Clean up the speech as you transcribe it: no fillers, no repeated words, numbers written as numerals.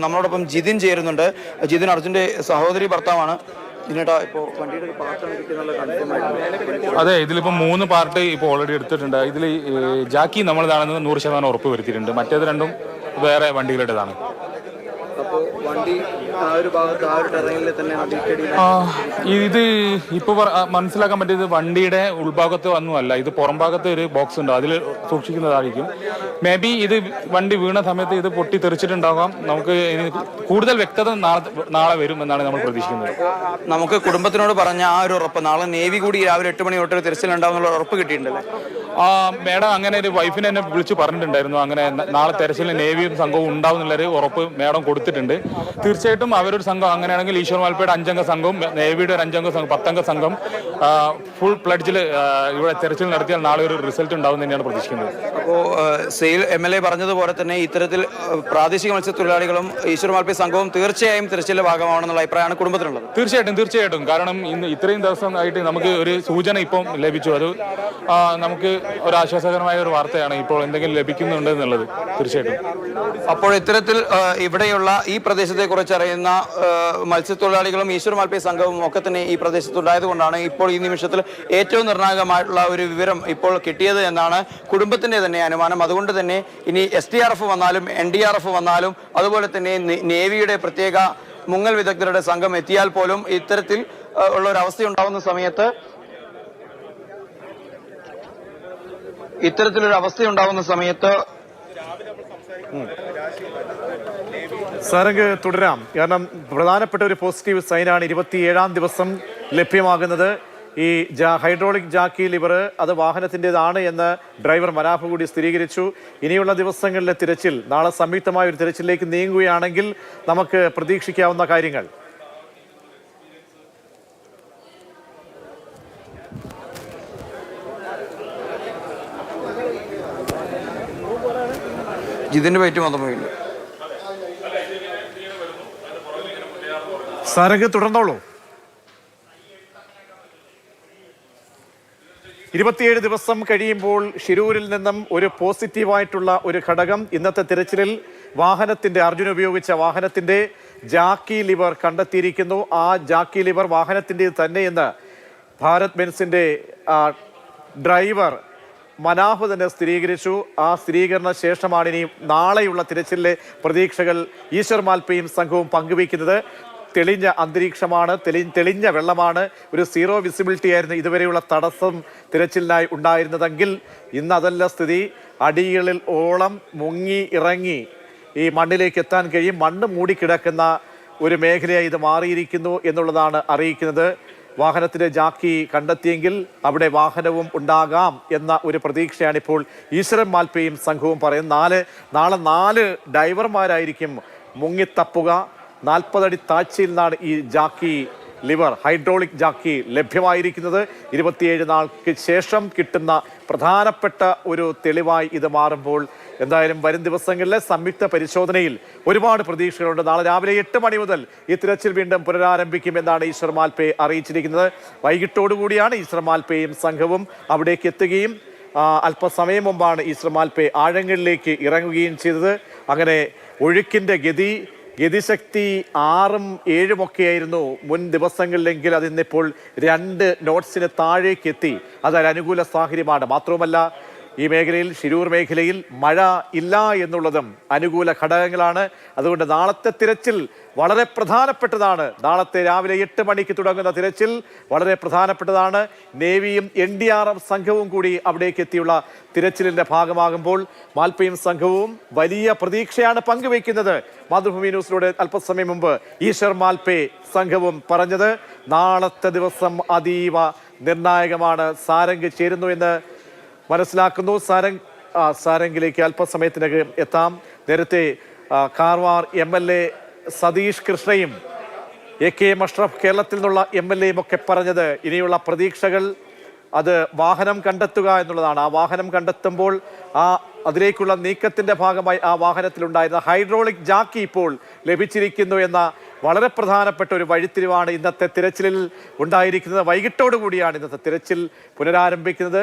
നമ്മളോടൊപ്പം ജിതിൻ ചേരുന്നുണ്ട്. ജിതിൻ അർജുന്റെ സഹോദരി ഭർത്താവാണ്. ഇതിനേട്ടാ ഇപ്പോൾ വണ്ടിയുടെ ഒരു പാർട്ടാണ് കിട്ടിയെന്നുള്ള കൺഫേം ആയിട്ട്. അതെ, ഇതിലിപ്പോൾ 3 പാർട്ട് ഇപ്പോൾ ഓൾറെഡി എടുത്തിട്ടുണ്ട്. ഇതിൽ ജാക്കി നമ്മളതാണെന്ന് 100% ഉറപ്പ് വരുത്തിയിട്ടുണ്ട്. മറ്റേത് രണ്ടും വേറെ വണ്ടികളുടേതാണ്. അപ്പോൾ വണ്ടി ആ ഒരു ഭാഗത്ത് ആ ഒരു ടെറൈനിൽ തന്നെ ഇത് ഇപ്പോൾ മനസ്സിലാക്കാൻ പറ്റിയത് വണ്ടിയുടെ ഉൾഭാഗത്ത് ഒന്നുമല്ല, ഇത് പുറം ഭാഗത്ത് ഒരു ബോക്സ് ഉണ്ട്, അതിൽ സൂക്ഷിക്കുന്നതായിരിക്കും. മേ ബി ഇത് വണ്ടി വീണ സമയത്ത് ഇത് പൊട്ടി തെറിച്ചിട്ടുണ്ടാകാം. നമുക്ക് കൂടുതൽ വ്യക്തത നാളെ വരും എന്നാണ് നമ്മൾ പ്രതീക്ഷിക്കുന്നത്. നമുക്ക് കുടുംബത്തിനോട് പറഞ്ഞ ആ ഒരു ഉറപ്പ്, നാളെ നേവി കൂടി രാവിലെ 8 മണി തൊട്ട് തിരച്ചിലുണ്ടാവുന്നുള്ള ഉറപ്പ് കിട്ടിയിട്ടുണ്ടല്ലേ? മേഡം അങ്ങനെ ഒരു വൈഫിനെ എന്നെ വിളിച്ച് പറഞ്ഞിട്ടുണ്ടായിരുന്നു. അങ്ങനെ നാളെ തെരച്ചിലിന് നേവിയും സംഘവും ഉണ്ടാവും എന്നുള്ളൊരു ഉറപ്പ് മേഡം കൊടുത്തിട്ടുണ്ട്. തീർച്ചയായിട്ടും അവരൊരു സംഘം അങ്ങനെയാണെങ്കിൽ ഈശ്വർ മാൽപ്പയുടെ 5 അംഗ സംഘവും നേവിയുടെ ഒരു 5 അംഗ സംഘം 10 അംഗ സംഘം ഫുൾ പ്ലഡ്ജിൽ ഇവിടെ തെരച്ചിൽ നടത്തിയാൽ നാളെ ഒരു റിസൾട്ട് ഉണ്ടാവും തന്നെയാണ് പ്രതീക്ഷിക്കുന്നത്. അപ്പോൾ സെയിൽ MLA പറഞ്ഞതുപോലെ തന്നെ ഇത്തരത്തിൽ പ്രാദേശിക മത്സ്യത്തൊഴിലാളികളും ഈശ്വർ മാൽപ്പയ സംഘവും തീർച്ചയായും തിരച്ചിലിന്റെ ഭാഗമാണെന്നുള്ള അഭിപ്രായമാണ് കുടുംബത്തിനുള്ളത്. തീർച്ചയായിട്ടും കാരണം ഇന്ന് ഇത്രയും ദിവസം ആയിട്ട് നമുക്ക് ഒരു സൂചന ഇപ്പം ലഭിച്ചു. അത് നമുക്ക് ഒരു ആശ്വാസകരമായ ഒരു വാർത്തയാണ്. ഇപ്പോൾ എന്തെങ്കിലും ലഭിക്കുന്നുണ്ട് എന്നുള്ളത് തീർച്ചയായിട്ടും. അപ്പോൾ ഇത്തരത്തിൽ ഇവിടെയുള്ള ഈ പ്രദേശത്തെ കുറിച്ച് അറിയുന്ന മത്സ്യത്തൊഴിലാളികളും ഈശ്വർ മാൽപ്പയ സംഘവും ഒക്കെ തന്നെ ഈ പ്രദേശത്തുണ്ടായത് കൊണ്ടാണ് ഇപ്പോൾ ഈ നിമിഷത്തിൽ ഏറ്റവും നിർണായകമായിട്ടുള്ള ഒരു വിവരം ഇപ്പോൾ കിട്ടിയത് എന്നാണ് കുടുംബത്തിന്റെ തന്നെ അനുമാനം. അതുകൊണ്ട് തന്നെ ഇനി SDRF വന്നാലും NDRF വന്നാലും അതുപോലെ തന്നെ നേവിയുടെ പ്രത്യേക മുങ്ങൽ വിദഗ്ധരുടെ സംഘം എത്തിയാൽ പോലും ഇത്തരത്തിൽ ഉള്ള ഒരു അവസ്ഥ ഉണ്ടാവുന്ന സമയത്ത് സാരംഗ് തുടരാം. കാരണം പ്രധാനപ്പെട്ട ഒരു പോസിറ്റീവ് സൈനാണ് 27-ാം ദിവസം ലഭ്യമാകുന്നത്. ഈ ഹൈഡ്രോളിക് ജാക്കി ലിവർ അത് വാഹനത്തിൻ്റെതാണ് എന്ന് ഡ്രൈവർ മനാഫ് കൂടി സ്ഥിരീകരിച്ചു. ഇനിയുള്ള ദിവസങ്ങളിലെ തിരച്ചിൽ, നാളെ സംയുക്തമായ ഒരു തിരച്ചിലേക്ക് നീങ്ങുകയാണെങ്കിൽ നമുക്ക് പ്രതീക്ഷിക്കാവുന്ന കാര്യങ്ങൾ. ഇതിന്റെ പറ്റി മാത്രം പോയില്ല. സാരംഗ് തുടർന്നോളൂ. 27 ദിവസം കഴിയുമ്പോൾ ഷിരൂരിൽ നിന്നും ഒരു പോസിറ്റീവായിട്ടുള്ള ഒരു ഘടകം ഇന്നത്തെ തിരച്ചിലിൽ വാഹനത്തിന്റെ അർജുൻ ഉപയോഗിച്ച വാഹനത്തിന്റെ ജാക്കി ലിവർ കണ്ടെത്തിയിരിക്കുന്നു. ആ ജാക്കി ലിവർ വാഹനത്തിന്റെ തന്നെയെന്ന് ഭാരത് ബെൻസിന്റെ ഡ്രൈവർ മനാഫ് തന്നെ സ്ഥിരീകരിച്ചു. ആ സ്ഥിരീകരണ ശേഷമാണ് ഇനി നാളെയുള്ള തിരച്ചിലിലെ പ്രതീക്ഷകൾ ഈശ്വർ മാൽപ്പയും സംഘവും പങ്കുവയ്ക്കുന്നത്. തെളിഞ്ഞ അന്തരീക്ഷമാണ്, തെളിഞ്ഞ വെള്ളമാണ്. ഒരു സീറോ വിസിബിലിറ്റി ആയിരുന്നു ഇതുവരെയുള്ള തടസ്സം തിരച്ചിലിനായി ഉണ്ടായിരുന്നതെങ്കിൽ ഇന്ന് അതല്ല സ്ഥിതി. അടികളിൽ ഓളം മുങ്ങി ഇറങ്ങി ഈ മണ്ണിലേക്ക് എത്താൻ കഴിയും. മണ്ണ് മൂടിക്കിടക്കുന്ന ഒരു മേഖലയായി ഇത് മാറിയിരിക്കുന്നു എന്നുള്ളതാണ് അറിയിക്കുന്നത്. വാഹനത്തിൻ്റെ ജാക്കി കണ്ടെത്തിയെങ്കിൽ അവിടെ വാഹനവും ഉണ്ടാകാം എന്ന ഒരു പ്രതീക്ഷയാണ് ഇപ്പോൾ ഈശ്വരൻ മാൽപ്പയും സംഘവും പറയുന്നത്. നാളെ 4 ഡൈവർമാരായിരിക്കും മുങ്ങിത്തപ്പുക. 40 അടി താഴ്ചയിൽ നിന്നാണ് ഈ ജാക്കി ലിവർ, ഹൈഡ്രോളിക് ജാക്കി ലഭ്യമായിരിക്കുന്നത്. 27 നാൾക്ക് ശേഷം കിട്ടുന്ന പ്രധാനപ്പെട്ട ഒരു തെളിവായി ഇത് മാറുമ്പോൾ എന്തായാലും വരും ദിവസങ്ങളിലെ സംയുക്ത പരിശോധനയിൽ ഒരുപാട് പ്രതീക്ഷകളുണ്ട്. നാളെ രാവിലെ 8 മണി മുതൽ ഈ തിരച്ചിൽ വീണ്ടും പുനരാരംഭിക്കുമെന്നാണ് ഈശ്വർ മാൽപ്പെ അറിയിച്ചിരിക്കുന്നത്. വൈകിട്ടോടുകൂടിയാണ് ഈശ്വർ മാൽപ്പയും സംഘവും അവിടേക്ക് എത്തുകയും അല്പസമയം മുമ്പാണ് ഈശ്വർ മാൽപ്പെ ആഴങ്ങളിലേക്ക് ഇറങ്ങുകയും ചെയ്തത്. അങ്ങനെ ഒഴുക്കിൻ്റെ ഗതിശക്തി 6ഉം 7ഉം ഒക്കെയായിരുന്നു മുൻ ദിവസങ്ങളിലെങ്കിൽ അത് ഇന്നിപ്പോൾ 2 നോട്ട്സിന് താഴേക്ക് എത്തി. അതൊരു അനുകൂല സാഹചര്യമാണ്. മാത്രവുമല്ല ഈ മേഖലയിൽ, ഷിരൂർ മേഖലയിൽ മഴ ഇല്ല എന്നുള്ളതും അനുകൂല ഘടകങ്ങളാണ്. അതുകൊണ്ട് നാളത്തെ തിരച്ചിൽ വളരെ പ്രധാനപ്പെട്ടതാണ്. നാളത്തെ രാവിലെ 8 മണിക്ക് തുടങ്ങുന്ന തിരച്ചിൽ വളരെ പ്രധാനപ്പെട്ടതാണ്. നേവിയും NDRF സംഘവും കൂടി അവിടേക്ക് എത്തിയുള്ള തിരച്ചിലിൻ്റെ ഭാഗമാകുമ്പോൾ മാൽപ്പയും സംഘവും വലിയ പ്രതീക്ഷയാണ് പങ്കുവയ്ക്കുന്നത്. മാതൃഭൂമി ന്യൂസിലൂടെ അല്പസമയം മുമ്പ് ഈശ്വർ മാൽപ്പെ സംഘവും പറഞ്ഞത് നാളത്തെ ദിവസം അതീവ നിർണായകമാണ്. സാരംഗ് ചേരുന്നു എന്ന് മനസ്സിലാക്കുന്നു. സാരംഗിലേക്ക് അല്പസമയത്തിനകം എത്താം. നേരത്തെ കാർവാർ MLA സതീഷ് കൃഷ്ണയും AK അഷ്റഫ് കേരളത്തിൽ നിന്നുള്ള MLAയും ഒക്കെ പറഞ്ഞത് ഇനിയുള്ള പ്രതീക്ഷകൾ അത് വാഹനം കണ്ടെത്തുക എന്നുള്ളതാണ്. ആ വാഹനം കണ്ടെത്തുമ്പോൾ അതിലേക്കുള്ള നീക്കത്തിന്റെ ഭാഗമായി ആ വാഹനത്തിലുണ്ടായിരുന്ന ഹൈഡ്രോളിക് ജാക്കി ഇപ്പോൾ ലഭിച്ചിരിക്കുന്നു എന്ന വളരെ പ്രധാനപ്പെട്ട ഒരു വഴിത്തിരിവാണ് ഇന്നത്തെ തിരച്ചിലിൽ ഉണ്ടായിരിക്കുന്നത്. വൈകിട്ടോടു കൂടിയാണ് ഇന്നത്തെ തിരച്ചിൽ പുനരാരംഭിക്കുന്നത്.